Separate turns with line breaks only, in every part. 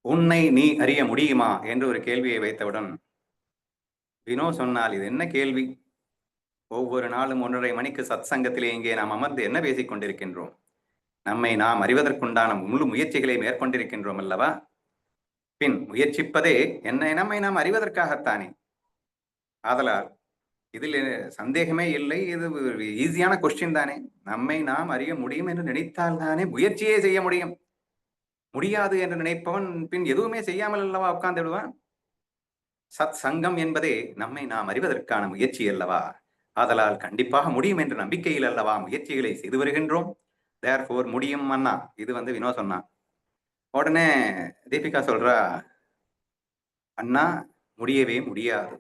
உன்னை நீ அறிய முடியுமா என்று ஒரு கேள்வியை வைத்தவுடன் வினோ சொன்னால், இது என்ன கேள்வி? ஒவ்வொரு நாளும் 1:30 மணிக்கு சத் சங்கத்திலே இங்கே நாம் அமர்ந்து என்ன பேசிக் கொண்டிருக்கின்றோம்? நம்மை நாம் அறிவதற்குண்டான முழு முயற்சிகளை மேற்கொண்டிருக்கின்றோம் அல்லவா? பின் முயற்சிப்பதே நம்மை நாம் அறிவதற்காகத்தானே. ஆதலால் இதில் சந்தேகமே இல்லை. இது ஒரு ஈஸியான கொஸ்டின் தானே. நம்மை நாம் அறிய முடியும் என்று நினைத்தால் தானே முயற்சியே செய்ய முடியும். முடியாது என்று நினைப்பவன் பின் எதுவுமே செய்யாமல் அல்லவா உட்கார்ந்து விடுவான். சத் சங்கம் என்பதே நம்மை நாம் அறிவதற்கான முயற்சி அல்லவா? ஆதலால் கண்டிப்பாக முடியும் என்ற நம்பிக்கையில் அல்லவா முயற்சிகளை செய்து வருகின்றோம். தேர்ஃபோர் முடியும் அண்ணா. இது வினோ சொன்னா. உடனே தீபிகா சொல்றா, அண்ணா முடியவே முடியாது.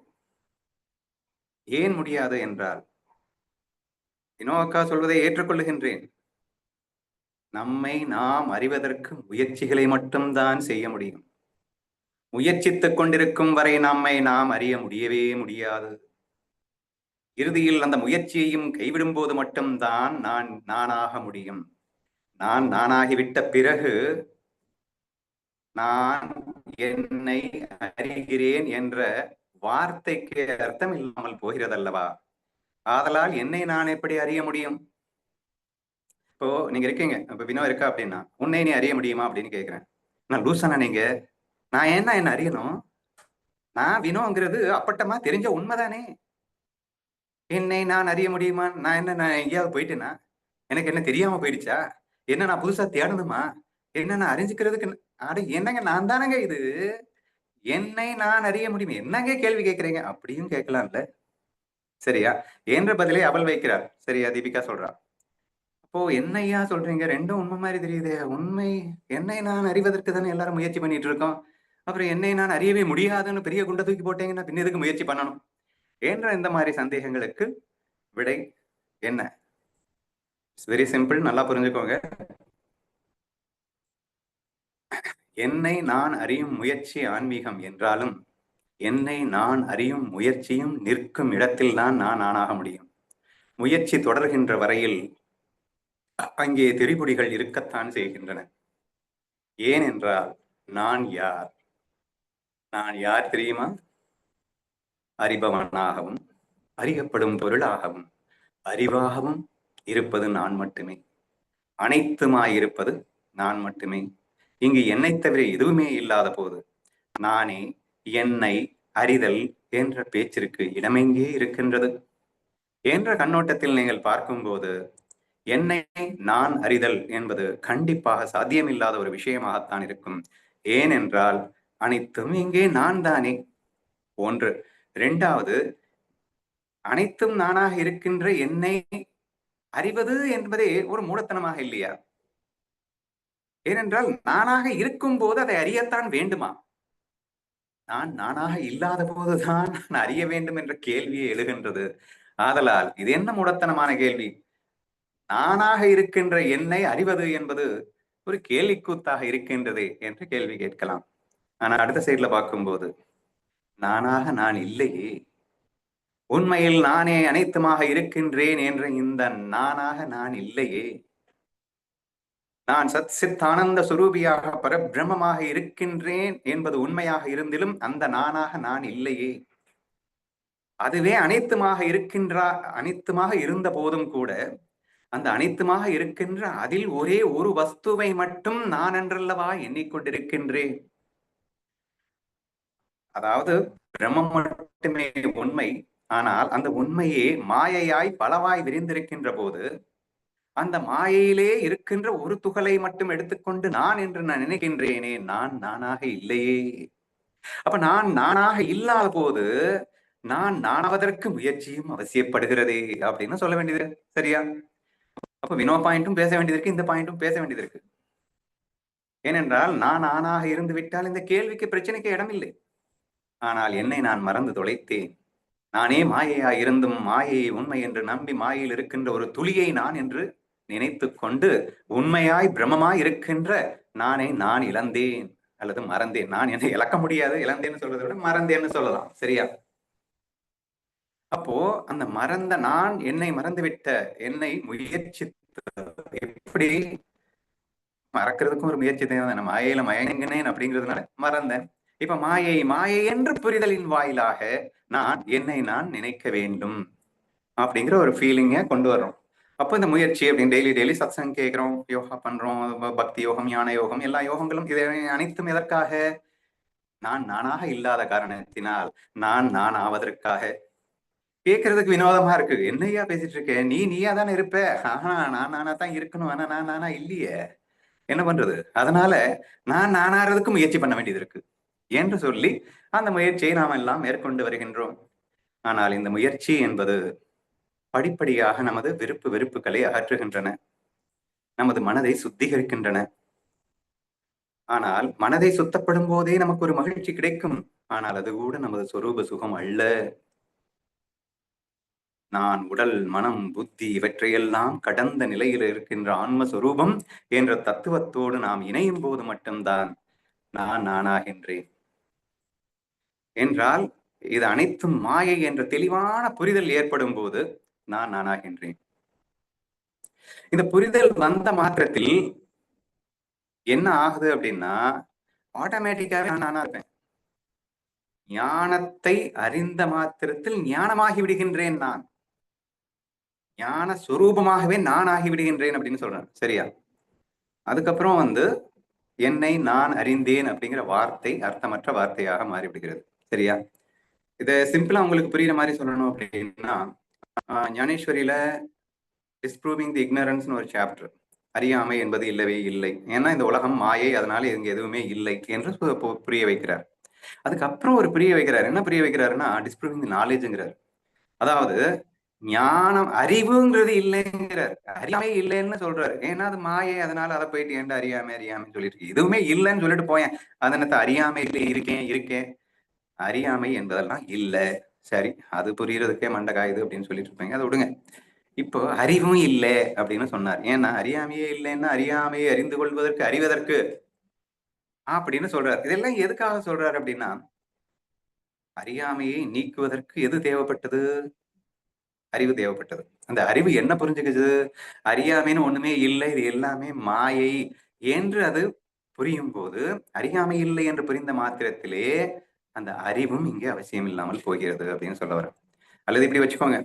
ஏன் முடியாது என்றால், வினோ அக்கா சொல்வதை ஏற்றுக்கொள்ளுகின்றேன். நம்மை நாம் அறிவதற்கு முயற்சிகளை மட்டும்தான் செய்ய முடியும். முயற்சித்துக் கொண்டிருக்கும் வரை நம்மை நாம் அறிய முடியவே முடியாது. இறுதியில் அந்த முயற்சியையும் கைவிடும் போது மட்டும்தான் நானாக முடியும். நானாகிவிட்ட பிறகு நான் என்னை அறிகிறேன் என்ற வார்த்தைக்கு அர்த்தம் இல்லாமல் போகிறதல்லவா? ஆதலால் என்னை நான் எப்படி அறிய முடியும்? இப்போ நீங்க இருக்கீங்க, இப்ப வினோ இருக்கா அப்படின்னா, உன்னை நீ அறிய முடியுமா அப்படின்னு கேட்கிறேன். நான் லூசானா நீங்க? நான் என்ன அறியணும்? நான் வினோங்கிறது அப்பட்டமா தெரிஞ்ச உண்மைதானே. என்னை நான் அறிய முடியுமா? நான் எங்கேயாவது போயிட்டேனா? எனக்கு என்ன தெரியாம போயிடுச்சா? என்ன நான் புதுசா தேடணுமா? என்ன நான் அறிஞ்சுக்கிறதுக்கு அட என்னங்க, நான் தானங்க இது. என்னை நான் அறிய முடியும். என்னங்க கேள்வி கேட்கிறீங்க? அப்படியும் கேட்கலாம்ல. சரியா? என்ற பதிலை அவள் வைக்கிறார். சரியா? தீபிகா சொல்றா. அப்போ என்னையா சொல்றீங்க? ரெண்டும் உண்மை மாதிரி தெரியுதே. உண்மை என்னை நான் அறிவதற்கு தானே எல்லாரும் முயற்சி பண்ணிட்டு இருக்கோம். அப்புறம் என்னை நான் அறியவே முடியாதுன்னு பெரிய குண்டை தூக்கி போட்டீங்கன்னா பின்ன எதுக்கு முயற்சி பண்ணணும் என்ற இந்த மாதிரி சந்தேகங்களுக்கு விடை என்ன? Very simple. நல்லா புரிஞ்சுக்கோங்க. என்னை நான் அறியும் முயற்சி ஆன்மீகம் என்றாலும், என்னை நான் அறியும் முயற்சியும் நிற்கும் இடத்தில் தான் நான் நானாக முடியும். முயற்சி தொடர்கின்ற வரையில் அங்கே தெரிபொடிகள் இருக்கத்தான் செய்கின்றன. ஏனென்றால் நான் யார்? நான் யார் தெரியுமா? அறிபவனாகவும் அறியப்படும் பொருளாகவும் அறிவாகவும் இருப்பது நான் மட்டுமே. அனைத்துமாயிருப்பது நான் மட்டுமே. இங்கு என்னை தவிர எதுவுமே இல்லாத போது நானே என்னை அறிதல் என்ற பேச்சிற்கு இடமெங்கே இருக்கின்றது என்ற கண்ணோட்டத்தில் நீங்கள் பார்க்கும்போது, என்னை நான் அறிதல் என்பது கண்டிப்பாக சாத்தியமில்லாத ஒரு விஷயமாகத்தான் இருக்கும். ஏனென்றால் அனைத்தும் இங்கே நான் தானே. ஒன்று. இரண்டாவது, அனைத்தும் நானாக இருக்கின்ற என்னை அறிவது என்பதே ஒரு மூடத்தனமாக இல்லையா? ஏனென்றால் நானாக இருக்கும் போது அதை அறியத்தான் வேண்டுமா? நானாக இல்லாத போதுதான் நான் அறிய வேண்டும் என்ற கேள்வியை எழுகின்றது. ஆதலால் இது என்ன மூடத்தனமான கேள்வி? நானாக இருக்கின்ற என்னை அறிவது என்பது ஒரு கேலிக்கூத்தாக இருக்கின்றது என்று கேள்வி கேட்கலாம். ஆனா அடுத்த சைட்ல பார்க்கும்போது, நானாக நான் இல்லையே. உண்மையில் நானே அனைத்துமாக இருக்கின்றேன் என்ற இந்த நானாக நான் இல்லையே. நான் சத் சித்தானந்த சுரூபியாக பரபிரமமாக இருக்கின்றேன் என்பது உண்மையாக இருந்திலும் அந்த நானாக நான் இல்லையே. அதுவே அனைத்துமாக இருந்த போதும் கூட அந்த அனைத்துமாக இருக்கின்ற அதில் ஒரே ஒரு வஸ்துவை மட்டும் நான் என்றல்லவா எண்ணிக்கொண்டிருக்கின்றேன். அதாவது பிரம்மம் மட்டுமே உண்மை. ஆனால் அந்த உண்மையே மாயையாய் பலவாய் விரிந்திருக்கின்ற போது, அந்த மாயையிலே இருக்கின்ற ஒரு துகளை மட்டும் எடுத்துக்கொண்டு நான் என்று நான் நினைக்கின்றேனே, நான் நானாக இல்லையே. அப்ப நான் நானாக இல்லாத போது நான் நானாவதற்கு முயற்சியும் அவசியப்படுகிறதே அப்படின்னு சொல்ல வேண்டியது. சரியா? அப்ப வினோ பாயிண்ட்டும் பேச வேண்டியது இருக்கு, இந்த பாயிண்ட்டும் பேச வேண்டியது இருக்கு. ஏனென்றால் நான் நானாக இருந்து விட்டால் இந்த கேள்விக்கு பிரச்சனைக்கு இடமில்லை. ஆனால் என்னை நான் மறந்து தொலைத்தேன். நானே மாயையா இருந்தும் மாயையை உண்மை என்று நம்பி மாயையில் இருக்கின்ற ஒரு துளியை நான் என்று நினைத்து கொண்டு உண்மையாய் பிரம்மமாய் இருக்கின்ற நானே நான் இழந்தேன் அல்லது மறந்தேன். நான் என்னை இழக்க முடியாது, இழந்தேன்னு சொல்றதை விட மறந்தேன்னு சொல்லலாம். சரியா? அப்போ அந்த மறந்த என்னை மறந்துவிட்ட என்னை முயற்சி எப்படி மறக்கிறதுக்கும் ஒரு முயற்சி தேவைதானே. மாயையில மயங்கினேன் அப்படிங்கிறதுனால மறந்தேன். இப்ப மாயை மாயை என்று புரிதலின் வாயிலாக என்னை நான் நினைக்க வேண்டும் அப்படிங்கிற ஒரு ஃபீலிங்க கொண்டு வர்றோம். அப்ப இந்த முயற்சி அப்படின்னு டெய்லி டெய்லி சத்சங்கம் கேட்கிறோம், யோகா பண்றோம், பக்தி யோகம், ஞான யோகம், எல்லா யோகங்களும் இது அனைத்தும் எதற்காக? நான் நானாக இல்லாத காரணத்தினால், நான் ஆவதற்காக. கேட்கறதுக்கு வினோதமா இருக்கு. என்னய்யா பேசிட்டு இருக்க? நீயா தானே இருப்ப. ஆஹா, நான் நானா தான் இருக்கணும். ஆனா நான் நானா இல்லையே. என்ன பண்றது? அதனால நான் நானாறதுக்கு முயற்சி பண்ண வேண்டியது இருக்கு என்று சொல்லி அந்த முயற்சியை நாம் எல்லாம் மேற்கொண்டு வருகின்றோம். ஆனால் இந்த முயற்சி என்பது படிப்படியாக நமது விருப்பு வெறுப்புகளை அகற்றுகின்றன. நமது மனதை சுத்திகரிக்கின்றன. ஆனால் மனதை சுத்தப்படும் போதே நமக்கு ஒரு மகிழ்ச்சி கிடைக்கும். ஆனால் அது கூட நமது சொரூப சுகம் அல்ல. நான் உடல், மனம், புத்தி இவற்றையெல்லாம் கடந்த நிலையில் இருக்கின்ற ஆன்மஸ்வரூபம் என்ற தத்துவத்தோடு நாம் இணையும் போது மட்டும்தான் நான் நானாகின்றேன். என்றால் இது அனைத்தும் மாயை என்ற தெளிவான புரிதல் ஏற்படும் போது நான் நானாகின்றேன். இந்த புரிதல் வந்த மாத்திரத்தில் என்ன ஆகுது அப்படின்னா, ஆட்டோமேட்டிக்காவே நான் நானா இருப்பேன். ஞானத்தை அறிந்த மாத்திரத்தில் ஞானமாகி விடுகின்றேன். நான் ஞான சுரூபமாகவே நான் ஆகி விடுகின்றேன் அப்படின்னு சொல்றேன். சரியா? அதுக்கப்புறம் என்னை நான் அறிந்தேன் அப்படிங்கிற வார்த்தை அர்த்தமற்ற வார்த்தையாக மாறிவிடுகிறது. சரியா? இதை சிம்பிளா உங்களுக்கு புரியுற மாதிரி சொல்லணும் அப்படின்னா, ஞானேஸ்வரியில டிஸ்ப்ரூவிங் தி இக்னரன்ஸ்னு ஒரு சாப்டர். அறியாமை என்பது இல்லவே இல்லை. ஏன்னா இந்த உலகம் மாயை, அதனால இங்க எதுவுமே இல்லை என்று புரிய வைக்கிறார். அதுக்கப்புறம் ஒரு புரிய வைக்கிறார். என்ன புரிய வைக்கிறாருன்னா, டிஸ்ப்ரூவிங் தி நாலேஜ்ங்கிறார். அதாவது ஞானம் அறிவுங்கிறது இல்லைங்கிறார். அறியாமை இல்லைன்னு சொல்றாரு. ஏன்னா அது மாயை, அதனால அதை போயிட்டு ஏன்டா அறியாமைன்னு சொல்லிட்டு எதுவுமே இல்லைன்னு சொல்லிட்டு போயேன். அதனத்தை அறியாமையில இருக்கேன். அறியாமை என்பதெல்லாம் இல்ல. சரி, அது புரியறதுக்கே மண்டை காயுது அப்படின்னு சொல்லிட்டு இருப்பீங்க. அதை விடுங்க. இப்போ அறிவும் இல்லை அப்படின்னு சொன்னார். ஏன்னா அறியாமையே இல்லைன்னா அறியாமையை அறிந்து கொள்வதற்கு அறிவதற்கு அப்படின்னு சொல்றாரு. இதெல்லாம் எதுக்காக சொல்றாரு அப்படின்னா, அறியாமையை நீக்குவதற்கு எது தேவைப்பட்டது? அறிவு தேவைப்பட்டது. அந்த அறிவு என்ன புரிஞ்சுக்குது? அறியாமைன்னு ஒண்ணுமே இல்லை, இது எல்லாமே மாயை என்று அது புரியும் போது, அறியாமை இல்லை என்று புரிந்த மாத்திரத்திலே அந்த அறிவும் இங்கே அவசியம் இல்லாமல் போகிறது அப்படின்னு சொல்ல வரேன். அல்லது இப்படி வச்சுக்கோங்க,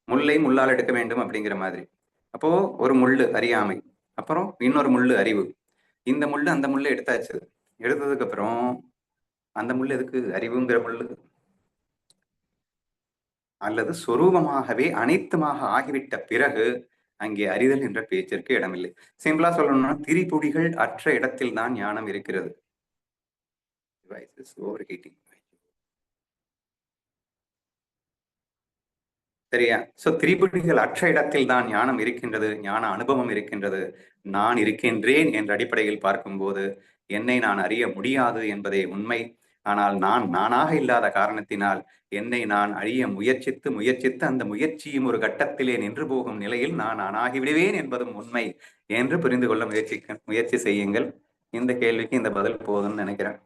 முல்லை முள்ளால் எடுக்க வேண்டும் அப்படிங்கிற மாதிரி. அப்போ ஒரு முள்ளு அறியாமை, அப்புறம் இன்னொரு முள்ளு அறிவு. இந்த முள்ளு அந்த முள்ளை எடுத்தாச்சு. எடுத்ததுக்கு அப்புறம் அந்த முள்ளு எதுக்கு? அறிவுங்கிற முள்ளு அல்லது சொரூபமாகவே அனைத்துமாக ஆகிவிட்ட பிறகு அங்கே அறிதல் என்ற பேச்சிற்கு இடமில்லை. சிம்பிளா சொல்லணும்னா, திரிபுடிகள் அற்ற இடத்தில் தான் ஞானம் இருக்கிறது. சரியா? சோ திரிபுடிகள் அற்ற இடத்தில் தான் ஞானம் இருக்கின்றது, ஞான அனுபவம் இருக்கின்றது. நான் இருக்கின்றேன் என்ற அடிப்படையில் பார்க்கும்போது என்னை நான் அறிய முடியாது என்பதே உண்மை. ஆனால் நான் நானாக இல்லாத காரணத்தினால் என்னை நான் அறிய முயற்சித்து அந்த முயற்சியும் ஒரு கட்டத்திலே நின்று போகும் நிலையில் நான் நானாகி விடுவேன் என்பதும் உண்மை என்று புரிந்து கொள்ள முயற்சி செய்யுங்கள். இந்த கேள்விக்கு இந்த பதில் போதும்னு நினைக்கிறேன்.